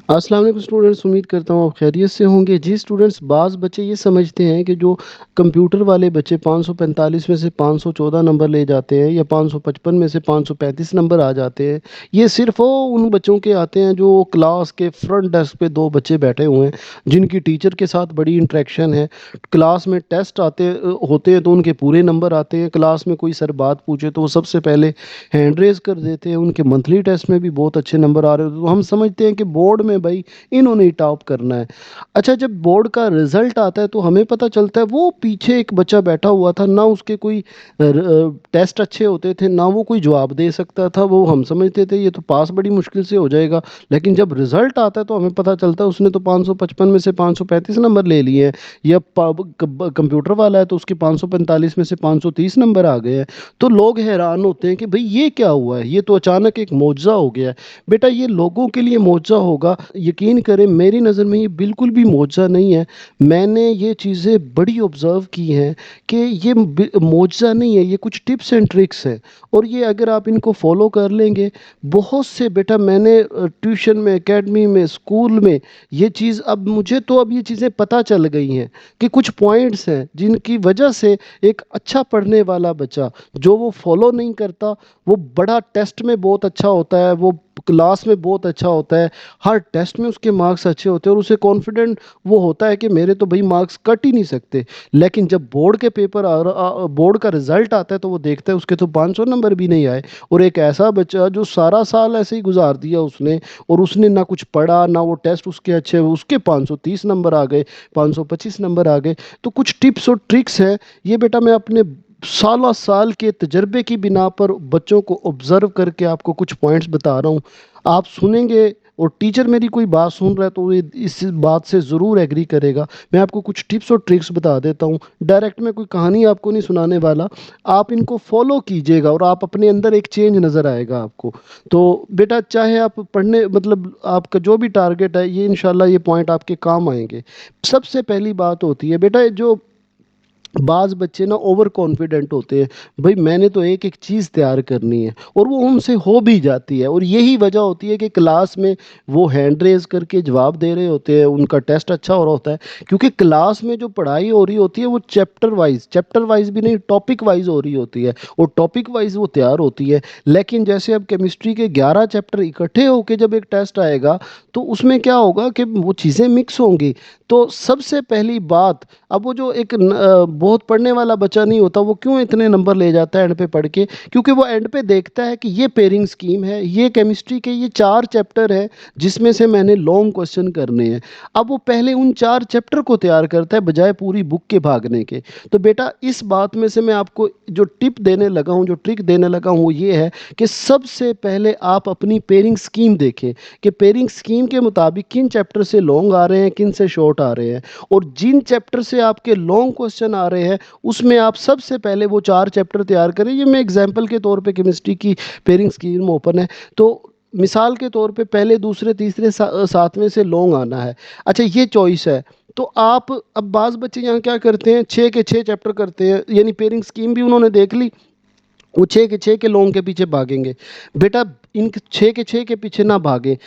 अस्सलाम वालेकुम स्टूडेंट्स, उम्मीद करता हूँ आप खैरियत से होंगे। जी स्टूडेंट्स, बाज़ बच्चे ये समझते हैं कि जो कंप्यूटर वाले बच्चे 545 में से 514 नंबर ले जाते हैं या 555 में से 535 नंबर आ जाते हैं, ये सिर्फ वो उन बच्चों के आते हैं जो क्लास के फ्रंट डेस्क पे दो बच्चे बैठे हुए हैं, जिनकी टीचर के साथ बड़ी इंटरेक्शन है। क्लास में टेस्ट होते हैं तो उनके पूरे नंबर आते हैं। क्लास में कोई सर बात पूछे तो वो सबसे पहले हैंड रेज कर देते हैं। उनके मंथली टेस्ट में भी बहुत अच्छे नंबर आ रहे होते हैं, तो हम समझते हैं कि बोर्ड में भाई इन्होंने ही टॉप करना है। अच्छा, जब बोर्ड का रिजल्ट आता है तो हमें पता चलता है वो पीछे एक बच्चा बैठा हुआ था, ना उसके कोई टेस्ट अच्छे होते थे, ना वो कोई जवाब दे सकता था। वो हम समझते थे ये तो पास बड़ी मुश्किल से हो जाएगा, लेकिन जब रिजल्ट आता है तो हमें पता चलता है उसने तो 555 में से 535 नंबर ले लिए हैं, या कंप्यूटर वाला है तो उसके 545 में से 530 नंबर आ गए हैं। तो लोग हैरान होते हैं कि भाई ये क्या हुआ है, ये तो अचानक एक मौजज़ा हो गया है। बेटा, ये लोगों के लिए मौजज़ा होगा, यकीन करें मेरी नज़र में ये बिल्कुल भी मौजज़ा नहीं है। मैंने ये चीज़ें बड़ी ऑब्ज़र्व की हैं कि ये मौजज़ा नहीं है, ये कुछ टिप्स एंड ट्रिक्स हैं। और ये अगर आप इनको फॉलो कर लेंगे, बहुत से बेटा मैंने ट्यूशन में, एकेडमी में, स्कूल में ये चीज़, अब ये चीज़ें पता चल गई हैं कि कुछ पॉइंट्स हैं जिनकी वजह से एक अच्छा पढ़ने वाला बच्चा जो वो फॉलो नहीं करता, वो बड़ा टेस्ट में बहुत अच्छा होता है, वो क्लास में बहुत अच्छा होता है, हर टेस्ट में उसके मार्क्स अच्छे होते हैं और उसे कॉन्फिडेंट वो होता है कि मेरे तो भाई मार्क्स कट ही नहीं सकते। लेकिन जब बोर्ड के पेपर बोर्ड का रिजल्ट आता है तो वो देखता है उसके तो 500 नंबर भी नहीं आए। और एक ऐसा बच्चा जो सारा साल ऐसे ही गुजार दिया उसने, और उसने ना कुछ पढ़ा ना वो टेस्ट उसके अच्छे, उसके 530 नंबर आ गए, 525 नंबर आ गए। तो कुछ टिप्स और ट्रिक्स हैं, ये बेटा मैं अपने सालों साल के तजर्बे की बिना पर बच्चों को ऑब्जर्व करके आपको कुछ पॉइंट्स बता रहा हूँ। आप सुनेंगे और टीचर मेरी कोई बात सुन रहा है तो ये इस बात से ज़रूर एग्री करेगा। मैं आपको कुछ टिप्स और ट्रिक्स बता देता हूँ, डायरेक्ट मैं कोई कहानी आपको नहीं सुनाने वाला। आप इनको फॉलो कीजिएगा और आप अपने अंदर एक चेंज नज़र आएगा आपको। तो बेटा, चाहे आप पढ़ने, मतलब आपका जो भी टारगेट है, ये इंशाल्लाह ये पॉइंट आपके काम आएंगे। सबसे पहली बात होती है बेटा, जो बाज बच्चे ना ओवर कॉन्फिडेंट होते हैं, भाई मैंने तो एक एक चीज़ तैयार करनी है, और वो उनसे हो भी जाती है। और यही वजह होती है कि क्लास में वो हैंड रेज करके जवाब दे रहे होते हैं, उनका टेस्ट अच्छा हो रहा होता है, क्योंकि क्लास में जो पढ़ाई हो रही होती है वो चैप्टर वाइज भी नहीं, टॉपिक वाइज हो रही होती है, और टॉपिक वाइज वो तैयार होती है। लेकिन जैसे अब केमिस्ट्री के 11 चैप्टर इकट्ठे होके जब एक टेस्ट आएगा, तो उसमें क्या होगा कि वो चीज़ें मिक्स होंगी। तो सबसे पहली बात, अब वो जो एक बहुत पढ़ने वाला बच्चा नहीं होता, वो क्यों इतने नंबर ले जाता है एंड पे पढ़ के? क्योंकि वो एंड पे देखता है कि ये पेयरिंग स्कीम है, ये केमिस्ट्री के ये 4 चैप्टर है जिसमें से मैंने लॉन्ग क्वेश्चन करने हैं। अब वो पहले उन 4 चैप्टर को तैयार करता है बजाय पूरी बुक के भागने के। तो बेटा, इस बात में से मैं आपको जो टिप देने लगा हूँ, जो ट्रिक देने लगा हूँ, वो ये है कि सबसे पहले आप अपनी पेयरिंग स्कीम देखें कि पेयरिंग स्कीम के मुताबिक किन चैप्टर से लॉन्ग आ रहे हैं, किन से शॉर्ट आ रहे हैं। और जिन चैप्टर से आपके लॉन्ग क्वेश्चन आ रहे हैं, उसमें आप सबसे पहले वो 4 चैप्टर तैयार करें। ये मैं एग्जांपल के तौर पे केमिस्ट्री की पेयरिंग स्कीम ओपन है, तो मिसाल के तौर पे पहले, दूसरे, तीसरे, सातवें से लॉन्ग आना है। अच्छा, ये चॉइस है। तो आप, अब बाज बच्चे यहाँ क्या करते हैं, 6 के 6 चैप्टर करते हैं, यानी पेयरिंग स्कीम भी उन्होंने देख ली, वो 6 के लॉन्ग के पीछे भागेंगे। बेटा, इन 6 के 6 के पीछे ना भागे,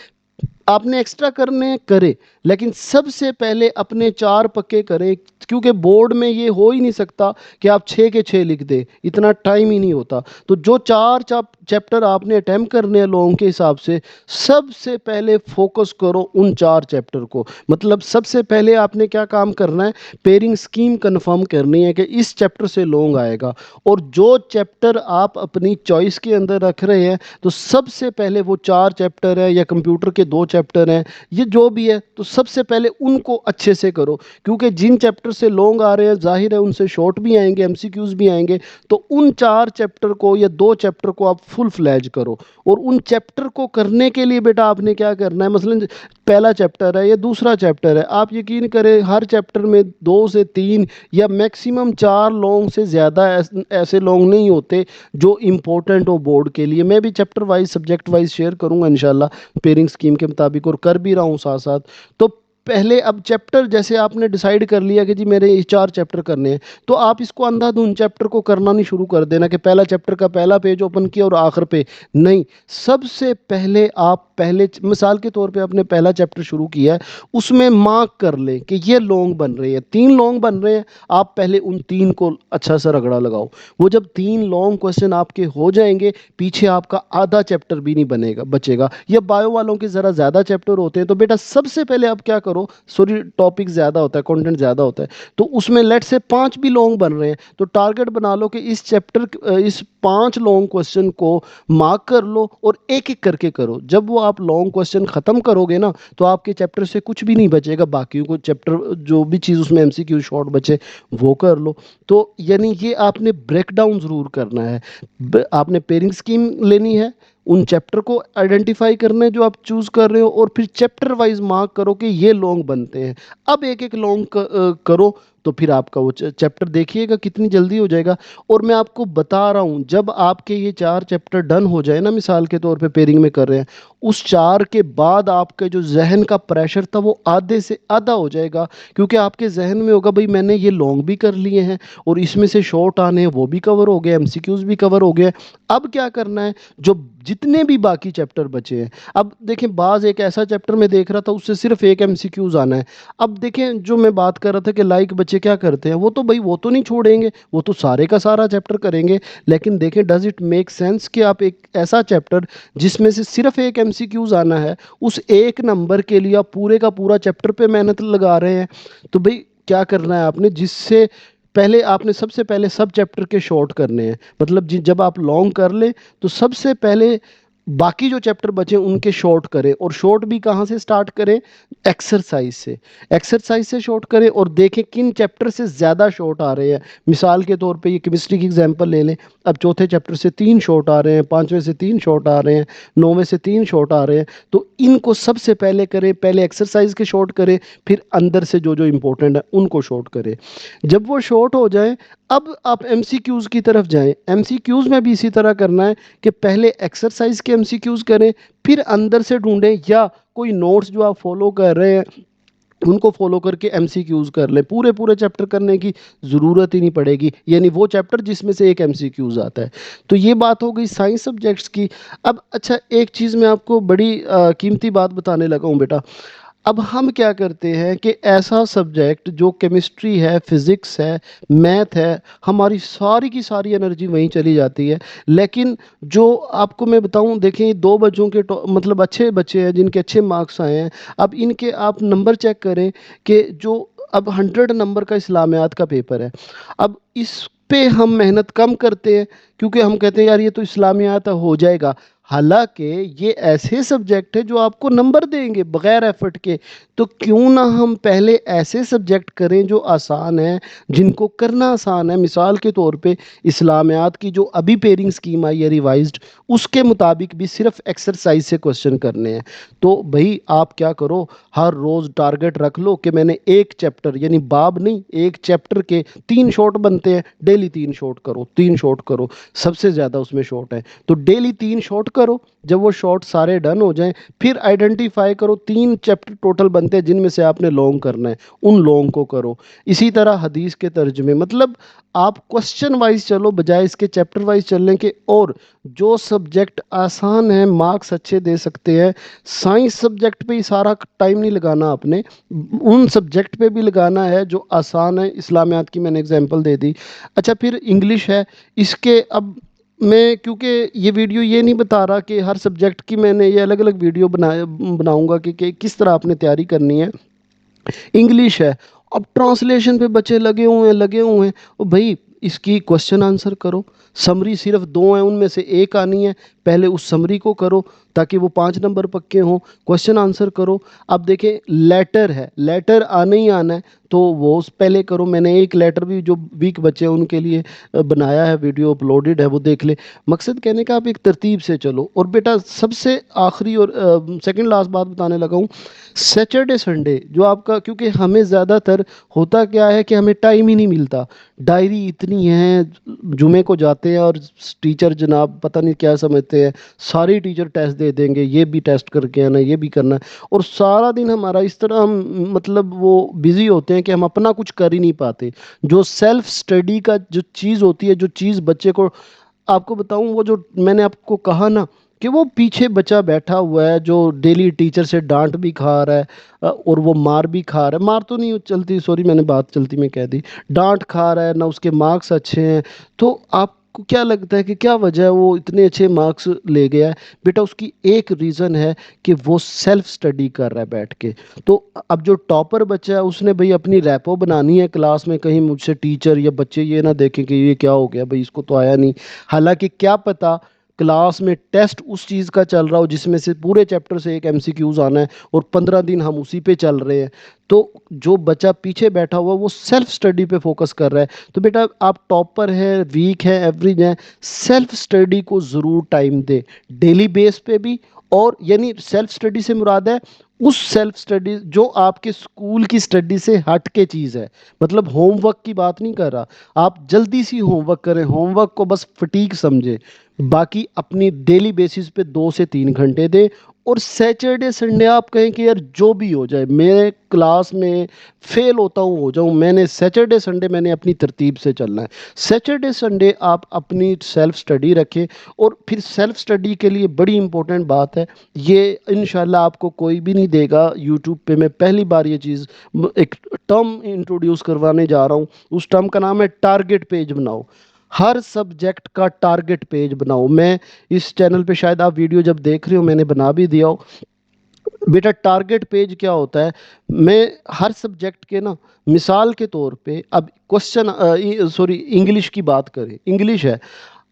आपने एक्स्ट्रा करने करे, लेकिन सबसे पहले अपने 4 पक्के करें, क्योंकि बोर्ड में ये हो ही नहीं सकता कि आप 6 के 6 लिख दें, इतना टाइम ही नहीं होता। तो जो 4 चैप्टर आपने अटेम्प्ट करने हैं लॉन्ग के हिसाब से, सबसे पहले फोकस करो उन 4 चैप्टर को। मतलब सबसे पहले आपने क्या काम करना है, पेयरिंग स्कीम कंफर्म करनी है कि इस चैप्टर से लॉन्ग आएगा। और जो चैप्टर आप अपनी चॉइस के अंदर रख रहे हैं, तो सबसे पहले वो 4 चैप्टर है या कंप्यूटर के 2 चैप्टर हैं, ये जो भी है, तो सबसे पहले उनको अच्छे से करो। क्योंकि जिन चैप्टर से लॉन्ग आ रहे हैं, जाहिर है उनसे शॉर्ट भी आएंगे, एमसीक्यूज भी आएंगे। तो उन 4 चैप्टर को या 2 चैप्टर को आप फुल फ्लैज करो। और उन चैप्टर को करने के लिए बेटा आपने क्या करना है, मसलन पहला चैप्टर है या दूसरा चैप्टर है, आप यकीन करें हर चैप्टर में 2 से 3 या मैक्सिमम 4 लॉन्ग से ज़्यादा ऐसे लॉन्ग नहीं होते जो इम्पोर्टेंट हो बोर्ड के लिए। मैं भी chapter wise, subject wise share करूंगा इंशाल्लाह पेयरिंग स्कीम के मुताबिक, और कर भी रहा हूँ साथ साथ। तो पहले अब चैप्टर जैसे आपने डिसाइड कर लिया कि जी मेरे ये 4 चैप्टर करने हैं, तो आप इसको अंधाधुंध चैप्टर को करना नहीं शुरू कर देना कि पहला चैप्टर का पहला पेज ओपन किया और आखिर पे नहीं। सबसे पहले आप पहले मिसाल के तौर पे आपने पहला चैप्टर शुरू किया है, उसमें मार्क कर लें कि ये लॉन्ग बन रहे हैं, 3 लॉन्ग बन रहे हैं, आप पहले उन 3 को अच्छा सा रगड़ा लगाओ। वो जब 3 लॉन्ग क्वेश्चन आपके हो जाएंगे, पीछे आपका आधा चैप्टर भी नहीं बनेगा बचेगा। या बायो वालों के ज़रा ज़्यादा चैप्टर होते हैं, तो बेटा सबसे पहले आप क्या करो, सॉरी टॉपिक ज़्यादा होता है, कंटेंट ज़्यादा होता है, तो उसमें लेट से 5 भी लॉन्ग बन रहे हैं, तो टारगेट बना लो कि इस चैप्टर इस 5 लॉन्ग क्वेश्चन को मार्क कर लो और एक एक करके करो। जब वो आप लॉन्ग क्वेश्चन ख़त्म करोगे ना, तो आपके चैप्टर से कुछ भी नहीं बचेगा, बाकी को चैप्टर जो भी चीज़ उसमें एमसीक्यू शॉर्ट बचे वो कर लो। तो यानी ये आपने ब्रेक डाउन ज़रूर करना है। आपने पेयरिंग स्कीम लेनी है, उन चैप्टर को आइडेंटिफाई करना है जो आप चूज़ कर रहे हो, और फिर चैप्टर वाइज मार्क करो कि ये लॉन्ग बनते हैं। अब एक एक लॉन्ग करो, तो फिर आपका वो चैप्टर देखिएगा कितनी जल्दी हो जाएगा। और मैं आपको बता रहा हूँ, जब आपके ये 4 चैप्टर डन हो जाए ना, मिसाल के तौर पे पेयरिंग में कर रहे हैं, उस 4 के बाद आपके जो जहन का प्रेशर था वो आधे से आधा हो जाएगा, क्योंकि आपके जहन में होगा भाई मैंने ये लॉन्ग भी कर लिए हैं और इसमें से शॉर्ट आने हैं वो भी कवर हो गए, एमसीक्यूज भी कवर हो गए। अब क्या करना है, जो जितने भी बाकी चैप्टर बचे हैं, अब देखें बाज एक ऐसा चैप्टर में देख रहा था उससे सिर्फ एक एमसीक्यूज आना है। अब देखें जो मैं बात कर रहा था कि लाइक बच्चे क्या करते हैं, वो तो भाई वो तो नहीं छोड़ेंगे, वो तो सारे का सारा चैप्टर करेंगे। लेकिन देखें डज इट मेक सेंस कि आप एक ऐसा चैप्टर जिसमें से सिर्फ एक एमसीक्यूज आना है, उस एक नंबर के लिए आप पूरे का पूरा चैप्टर पे मेहनत लगा रहे हैं। तो भाई क्या करना है आपने, जिससे पहले आपने सबसे पहले सब चैप्टर के शॉर्ट करने हैं, मतलब जब आप लॉन्ग कर ले तो सबसे पहले बाकी जो चैप्टर बचे उनके शॉर्ट करें। और शॉर्ट भी कहाँ से स्टार्ट करें, एक्सरसाइज से। एक्सरसाइज से शॉर्ट करें और देखें किन चैप्टर से ज़्यादा शॉर्ट आ रहे हैं। मिसाल के तौर पे ये केमिस्ट्री की एग्जांपल ले लें, अब चौथे चैप्टर से 3 शॉर्ट आ रहे हैं, पांचवें से 3 शॉर्ट आ रहे हैं, नौवें से 3 शॉर्ट आ रहे हैं, तो इनको सबसे पहले करें, पहले एक्सरसाइज के शॉर्ट करें, फिर अंदर से जो जो इंपॉर्टेंट है उनको शॉर्ट करें। जब वो शॉर्ट हो जाए, अब आप एमसीक्यूज की तरफ जाएं। एमसीक्यूज में भी इसी तरह करना है कि पहले एक्सरसाइज के एमसीक्यूज करें, फिर अंदर से ढूंढें, या कोई नोट्स जो आप फॉलो कर रहे हैं उनको फॉलो करके एमसीक्यूज कर लें। पूरे पूरे चैप्टर करने की ज़रूरत ही नहीं पड़ेगी, यानी वो चैप्टर जिसमें से एक एमसीक्यूज आता है। तो ये बात हो गई साइंस सब्जेक्ट्स की। अब अच्छा एक चीज़ मैं आपको बड़ी कीमती बात बताने लगा हूँ बेटा। अब हम क्या करते हैं कि ऐसा सब्जेक्ट जो केमिस्ट्री है, फिज़िक्स है, मैथ है, हमारी सारी की सारी एनर्जी वहीं चली जाती है। लेकिन जो आपको मैं बताऊं, देखें 2 बच्चों के मतलब अच्छे बच्चे हैं जिनके अच्छे मार्क्स आए हैं, अब इनके आप नंबर चेक करें कि जो अब 100 नंबर का इस्लामियात का पेपर है, अब इस पे हम मेहनत कम करते हैं क्योंकि हम कहते हैं यार ये तो इस्लामियात हो जाएगा। हालांकि ये ऐसे सब्जेक्ट है जो आपको नंबर देंगे बगैर एफर्ट के। तो क्यों ना हम पहले ऐसे सब्जेक्ट करें जो आसान है, जिनको करना आसान है। मिसाल के तौर पे इस्लामियात की जो अभी पेयरिंग स्कीम आई है रिवाइज्ड, उसके मुताबिक भी सिर्फ एक्सरसाइज से क्वेश्चन करने हैं। तो भाई आप क्या करो, हर रोज़ टारगेट रख लो कि मैंने एक चैप्टर, यानी बाब नहीं, एक चैप्टर के 3 शॉट बनते हैं, डेली 3 शॉट करो, 3 शॉट करो, सबसे ज़्यादा उसमें शॉट है तो डेली 3 शॉट करो। जब वो शॉट सारे डन हो जाएं, फिर आइडेंटिफाई करो 3 चैप्टर टोटल बनते हैं जिनमें से आपने लॉन्ग करना है, उन लॉन्ग को करो। इसी तरह हदीस के तर्जमे, मतलब आप क्वेश्चन वाइज चलो बजाय इसके चैप्टर वाइज चलने के। और जो सब्जेक्ट आसान है, मार्क्स अच्छे दे सकते हैं, साइंस सब्जेक्ट पे ही सारा टाइम नहीं लगाना आपने, उन सब्जेक्ट पे भी लगाना है जो आसान है। इस्लामियात की मैंने एग्जांपल दे दी। अच्छा फिर इंग्लिश है, इसके अब मैं क्योंकि ये वीडियो ये नहीं बता रहा कि हर सब्जेक्ट की मैंने ये अलग अलग वीडियो बनाऊंगा कि किस तरह आपने तैयारी करनी है। इंग्लिश है, अब ट्रांसलेशन पे बच्चे लगे हुए हैं और भाई इसकी क्वेश्चन आंसर करो। समरी सिर्फ 2 हैं, उनमें से एक आनी है, पहले उस समरी को करो ताकि वो 5 नंबर पक्के हों। क्वेश्चन आंसर करो। अब देखें लेटर है, लेटर आना ही आना है, तो वो उस पहले करो। मैंने एक लेटर भी जो वीक बच्चे हैं उनके लिए बनाया है, वीडियो अपलोडेड है, वो देख ले। मकसद कहने का आप एक तरतीब से चलो। और बेटा सबसे आखिरी और सेकंड लास्ट बात बताने लगा हूँ, सैटरडे संडे जो आपका, क्योंकि हमें ज़्यादातर होता क्या है कि हमें टाइम ही नहीं मिलता, डायरी इतनी है, जुमे को जाते हैं और टीचर जनाब पता नहीं क्या समझते देते हैं, सारे टीचर टेस्ट दे देंगे, ये भी टेस्ट करके आना, ये भी करना है, और सारा दिन हमारा इस तरह हम मतलब वो बिजी होते हैं कि हम अपना कुछ कर ही नहीं पाते। जो सेल्फ स्टडी का जो चीज़ होती है, जो चीज़ बच्चे को, आपको बताऊं, वो जो मैंने आपको कहा ना कि वो पीछे बच्चा बैठा हुआ है जो डेली टीचर से डांट भी खा रहा है, और वो मार भी खा रहा है, मार तो नहीं चलती, सॉरी मैंने बात चलती में कह दी, डांट खा रहा है ना, उसके मार्क्स अच्छे हैं। तो आपको क्या लगता है कि क्या वजह है वो इतने अच्छे मार्क्स ले गया है? बेटा उसकी एक रीज़न है कि वो सेल्फ स्टडी कर रहा है बैठ के। तो अब जो टॉपर बच्चा है उसने भाई अपनी रैपो बनानी है क्लास में, कहीं मुझसे टीचर या बच्चे ये ना देखें कि ये क्या हो गया भाई, इसको तो आया नहीं। हालांकि क्या पता क्लास में टेस्ट उस चीज़ का चल रहा हो जिसमें से पूरे चैप्टर से एक एमसीक्यूज आना है, और 15 दिन हम उसी पे चल रहे हैं। तो जो बच्चा पीछे बैठा हुआ वो सेल्फ स्टडी पे फोकस कर रहा है। तो बेटा आप टॉपर है, वीक है, एवरेज है, सेल्फ स्टडी को ज़रूर टाइम दे, डेली बेस पे भी। और यानी सेल्फ स्टडी से मुराद है उस सेल्फ स्टडी जो आपके स्कूल की स्टडी से हट के चीज़ है, मतलब होमवर्क की बात नहीं कर रहा। आप जल्दी सी होमवर्क करें, होमवर्क को बस फटीक समझे, बाकी अपनी डेली बेसिस पे 2 से 3 घंटे दे। और सैटरडे संडे आप कहें कि यार जो भी हो जाए, मैं क्लास में फेल होता हूँ हो जाऊँ, मैंने सैटरडे संडे मैंने अपनी तरतीब से चलना है। सैटरडे संडे आप अपनी सेल्फ स्टडी रखें। और फिर सेल्फ स्टडी के लिए बड़ी इंपॉर्टेंट बात है, ये इंशाल्लाह आपको कोई भी नहीं देगा यूट्यूब पे। मैं पहली बार ये चीज़, एक टर्म इंट्रोड्यूस करवाने जा रहा हूँ, उस टर्म का नाम है टारगेट पेज बनाओ। हर सब्जेक्ट का टारगेट पेज बनाओ। मैं इस चैनल पे शायद आप वीडियो जब देख रहे हो मैंने बना भी दिया हो। बेटा टारगेट पेज क्या होता है? मैं हर सब्जेक्ट के ना, मिसाल के तौर पे अब क्वेश्चन, सॉरी इंग्लिश की बात करें, इंग्लिश है।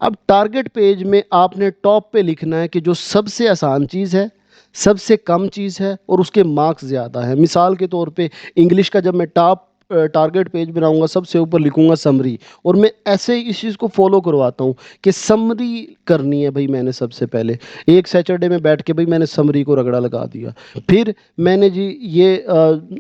अब टारगेट पेज में आपने टॉप पे लिखना है कि जो सबसे आसान चीज़ है, सबसे कम चीज़ है और उसके मार्क्स ज़्यादा है। मिसाल के तौर पे इंग्लिश का जब मैं टॉप टारगेट पेज बनाऊंगा, सबसे ऊपर लिखूंगा समरी। और मैं ऐसे ही इस चीज़ को फॉलो करवाता हूँ कि समरी करनी है भाई। मैंने सबसे पहले एक सैटरडे में बैठ के भाई मैंने समरी को रगड़ा लगा दिया। फिर मैंने जी ये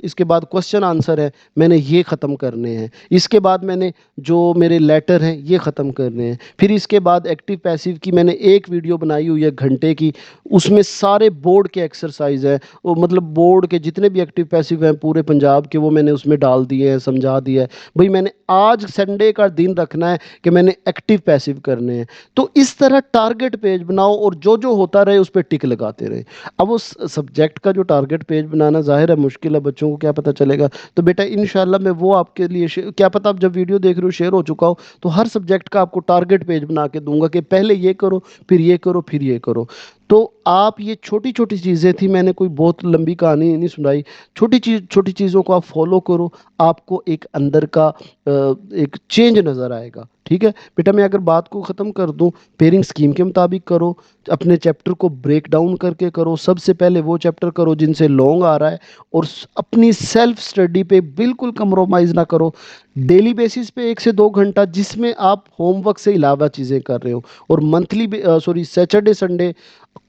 इसके बाद क्वेश्चन आंसर है, मैंने ये ख़त्म करने हैं। इसके बाद मैंने जो मेरे लेटर हैं ये ख़त्म करने हैं। फिर इसके बाद एक्टिव पैसिव की मैंने एक वीडियो बनाई हुई है घंटे की, उसमें सारे बोर्ड के एक्सरसाइज हैं, वो मतलब बोर्ड के जितने भी एक्टिव पैसिव हैं पूरे पंजाब के, वो मैंने उसमें डाल दिए हैं, समझा दिया है। भाई मैंने आज संडे का दिन रखना है कि मैंने एक्टिव पैसिव करने हैं। तो इस तरह टारगेट पेज बनाओ और जो जो होता रहे उस पर टिक लगाते रहे। अब उस सब्जेक्ट का जो टारगेट पेज बनाना ज़ाहिर है मुश्किल है, बच्चों को क्या पता चलेगा। तो बेटा इंशाल्लाह मैं वो आपके लिए क्या पता आप जब वीडियो देख रहे हो शेयर हो चुका हो, तो हर सब्जेक्ट का आपको टारगेट पेज बना के दूंगा कि पहले ये करो, फिर ये करो, फिर ये करो। तो आप ये छोटी छोटी चीज़ें थी, मैंने कोई बहुत लंबी कहानी नहीं सुनाई। छोटी चीज़ों को आप फॉलो करो, आपको एक अंदर का एक चेंज नज़र आएगा। ठीक है बेटा, मैं अगर बात को ख़त्म कर दूं, पेयरिंग स्कीम के मुताबिक करो, अपने चैप्टर को ब्रेक डाउन करके करो। सबसे पहले वो चैप्टर करो जिनसे लॉन्ग आ रहा है, और अपनी सेल्फ स्टडी पे बिल्कुल कंप्रोमाइज़ ना करो। डेली बेसिस पे 1 से 2 घंटा जिसमें आप होमवर्क से अलावा चीज़ें कर रहे हो, और मंथली सॉरी सैटरडे संडे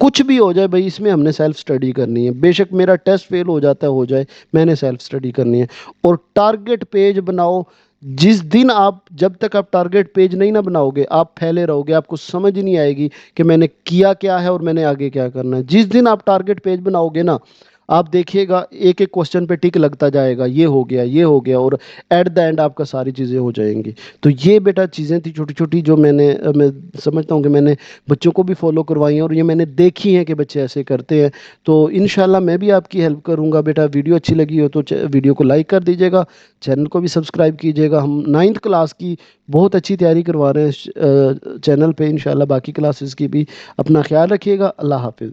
कुछ भी हो जाए भाई, इसमें हमने सेल्फ स्टडी करनी है। बेशक मेरा टेस्ट फेल हो जाता है, हो जाए, मैंने सेल्फ स्टडी करनी है। और टारगेट पेज बनाओ। जिस दिन आप, जब तक आप टारगेट पेज नहीं ना बनाओगे, आप फैले रहोगे, आपको समझ ही नहीं आएगी कि मैंने किया क्या है और मैंने आगे क्या करना है। जिस दिन आप टारगेट पेज बनाओगे ना, आप देखिएगा एक एक क्वेश्चन पे टिक लगता जाएगा, ये हो गया, ये हो गया, और एट द एंड आपका सारी चीज़ें हो जाएंगी। तो ये बेटा चीज़ें थी छोटी छोटी जो मैं समझता हूँ कि मैंने बच्चों को भी फॉलो करवाई हैं, और ये मैंने देखी हैं कि बच्चे ऐसे करते हैं। तो इंशाल्लाह मैं भी आपकी हेल्प करूँगा। बेटा वीडियो अच्छी लगी हो तो वीडियो को लाइक कर दीजिएगा, चैनल को भी सब्सक्राइब कीजिएगा। हम 9th क्लास की बहुत अच्छी तैयारी करवा रहे हैं चैनल पे, इंशाल्लाह बाकी क्लासेस की भी। अपना ख्याल रखिएगा। अल्लाह हाफिज़।